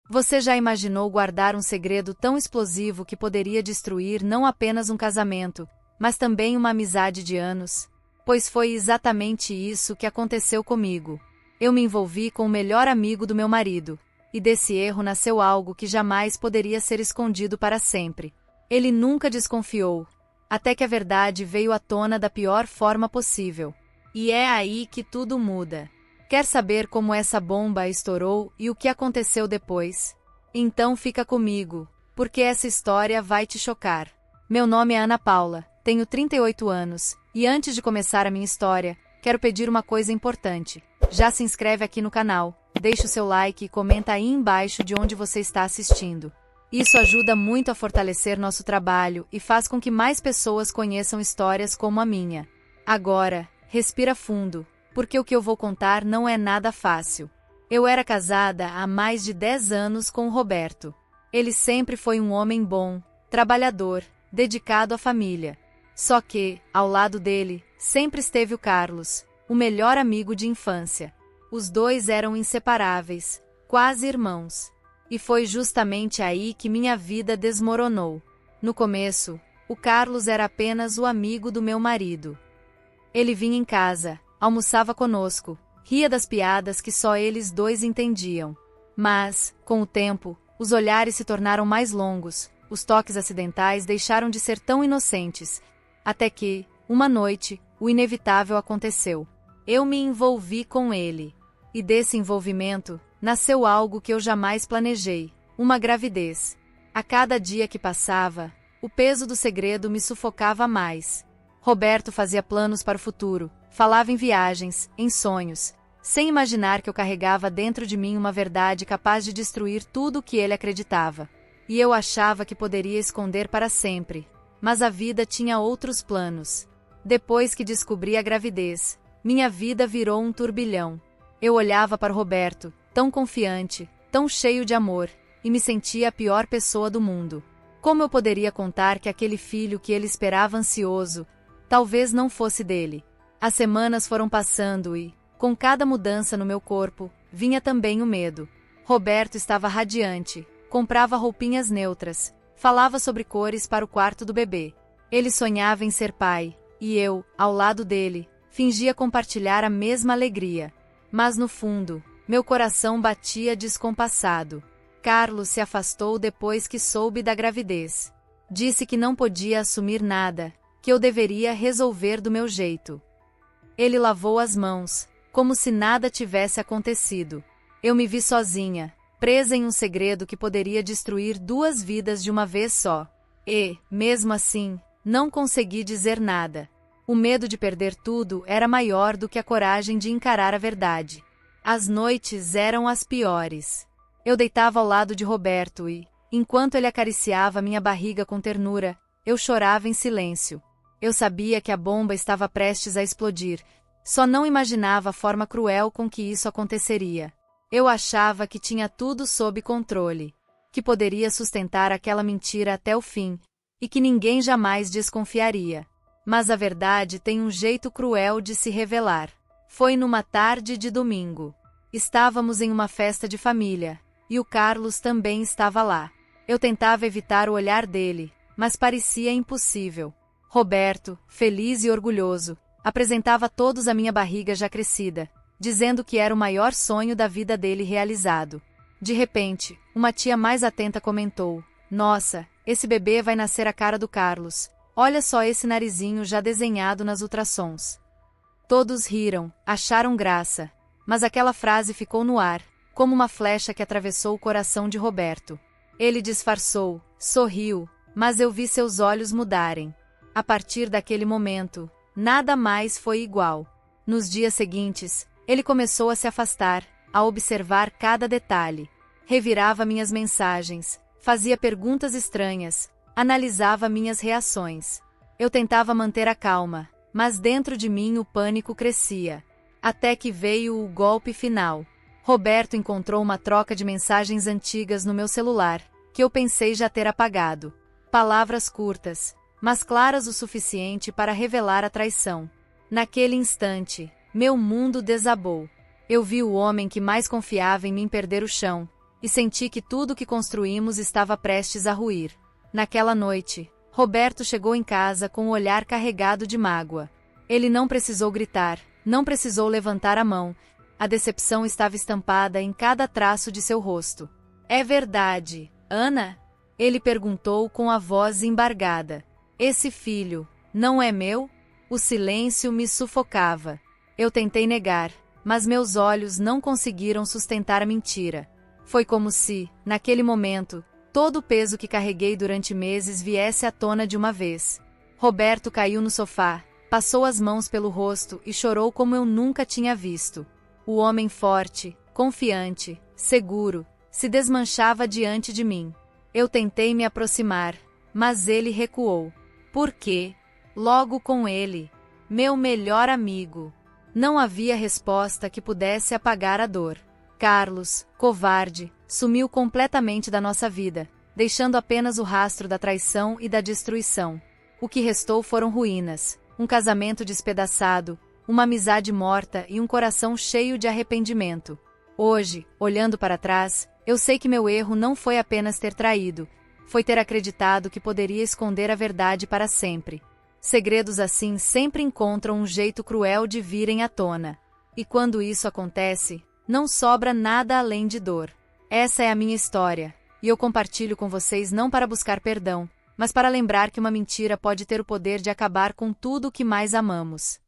Você já imaginou guardar um segredo tão explosivo que poderia destruir não apenas um casamento, mas também uma amizade de anos? Pois foi exatamente isso que aconteceu comigo. Eu me envolvi com o melhor amigo do meu marido, e desse erro nasceu algo que jamais poderia ser escondido para sempre. Ele nunca desconfiou, até que a verdade veio à tona da pior forma possível. E é aí que tudo muda. Quer saber como essa bomba estourou e o que aconteceu depois? Então fica comigo, porque essa história vai te chocar. Meu nome é Ana Paula, tenho 38 anos, e antes de começar a minha história, quero pedir uma coisa importante. Já se inscreve aqui no canal, deixa o seu like e comenta aí embaixo de onde você está assistindo. Isso ajuda muito a fortalecer nosso trabalho e faz com que mais pessoas conheçam histórias como a minha. Agora, respira fundo, porque o que eu vou contar não é nada fácil. Eu era casada há mais de 10 anos com o Roberto. Ele sempre foi um homem bom, trabalhador, dedicado à família. Só que, ao lado dele, sempre esteve o Carlos, o melhor amigo de infância. Os dois eram inseparáveis, quase irmãos. E foi justamente aí que minha vida desmoronou. No começo, o Carlos era apenas o amigo do meu marido. Ele vinha em casa, almoçava conosco, ria das piadas que só eles dois entendiam. Mas, com o tempo, os olhares se tornaram mais longos, os toques acidentais deixaram de ser tão inocentes, até que, uma noite, o inevitável aconteceu. Eu me envolvi com ele. E desse envolvimento, nasceu algo que eu jamais planejei, uma gravidez. A cada dia que passava, o peso do segredo me sufocava mais. Roberto fazia planos para o futuro, falava em viagens, em sonhos, sem imaginar que eu carregava dentro de mim uma verdade capaz de destruir tudo o que ele acreditava. E eu achava que poderia esconder para sempre, mas a vida tinha outros planos. Depois que descobri a gravidez, minha vida virou um turbilhão. Eu olhava para o Roberto, tão confiante, tão cheio de amor, e me sentia a pior pessoa do mundo. Como eu poderia contar que aquele filho que ele esperava ansioso, talvez não fosse dele? As semanas foram passando e, com cada mudança no meu corpo, vinha também o medo. Roberto estava radiante, comprava roupinhas neutras, falava sobre cores para o quarto do bebê. Ele sonhava em ser pai, e eu, ao lado dele, fingia compartilhar a mesma alegria. Mas no fundo, meu coração batia descompassado. Carlos se afastou depois que soube da gravidez. Disse que não podia assumir nada, que eu deveria resolver do meu jeito. Ele lavou as mãos, como se nada tivesse acontecido. Eu me vi sozinha, presa em um segredo que poderia destruir 2 vidas de uma vez só. E, mesmo assim, não consegui dizer nada. O medo de perder tudo era maior do que a coragem de encarar a verdade. As noites eram as piores. Eu deitava ao lado de Roberto e, enquanto ele acariciava minha barriga com ternura, eu chorava em silêncio. Eu sabia que a bomba estava prestes a explodir, só não imaginava a forma cruel com que isso aconteceria. Eu achava que tinha tudo sob controle, que poderia sustentar aquela mentira até o fim, e que ninguém jamais desconfiaria. Mas a verdade tem um jeito cruel de se revelar. Foi numa tarde de domingo. Estávamos em uma festa de família, e o Carlos também estava lá. Eu tentava evitar o olhar dele, mas parecia impossível. Roberto, feliz e orgulhoso, apresentava a todos a minha barriga já crescida, dizendo que era o maior sonho da vida dele realizado. De repente, uma tia mais atenta comentou: "Nossa, esse bebê vai nascer a cara do Carlos. Olha só esse narizinho já desenhado nas ultrassons." Todos riram, acharam graça, mas aquela frase ficou no ar, como uma flecha que atravessou o coração de Roberto. Ele disfarçou, sorriu, mas eu vi seus olhos mudarem. A partir daquele momento, nada mais foi igual. Nos dias seguintes, ele começou a se afastar, a observar cada detalhe. Revirava minhas mensagens, fazia perguntas estranhas, analisava minhas reações. Eu tentava manter a calma, mas dentro de mim o pânico crescia. Até que veio o golpe final. Roberto encontrou uma troca de mensagens antigas no meu celular, que eu pensei já ter apagado. Palavras curtas, mas claras o suficiente para revelar a traição. Naquele instante, meu mundo desabou. Eu vi o homem que mais confiava em mim perder o chão, e senti que tudo o que construímos estava prestes a ruir. Naquela noite, Roberto chegou em casa com o olhar carregado de mágoa. Ele não precisou gritar, não precisou levantar a mão. A decepção estava estampada em cada traço de seu rosto. É verdade, Ana? Ele perguntou com a voz embargada. Esse filho, não é meu? O silêncio me sufocava. Eu tentei negar, mas meus olhos não conseguiram sustentar a mentira. Foi como se, naquele momento, todo o peso que carreguei durante meses viesse à tona de uma vez. Roberto caiu no sofá, passou as mãos pelo rosto e chorou como eu nunca tinha visto. O homem forte, confiante, seguro, se desmanchava diante de mim. Eu tentei me aproximar, mas ele recuou. Por quê? Logo com ele, meu melhor amigo. Não havia resposta que pudesse apagar a dor. Carlos, covarde, sumiu completamente da nossa vida, deixando apenas o rastro da traição e da destruição. O que restou foram ruínas, um casamento despedaçado, uma amizade morta e um coração cheio de arrependimento. Hoje, olhando para trás, eu sei que meu erro não foi apenas ter traído, foi ter acreditado que poderia esconder a verdade para sempre. Segredos assim sempre encontram um jeito cruel de virem à tona. E quando isso acontece, não sobra nada além de dor. Essa é a minha história, e eu compartilho com vocês não para buscar perdão, mas para lembrar que uma mentira pode ter o poder de acabar com tudo o que mais amamos.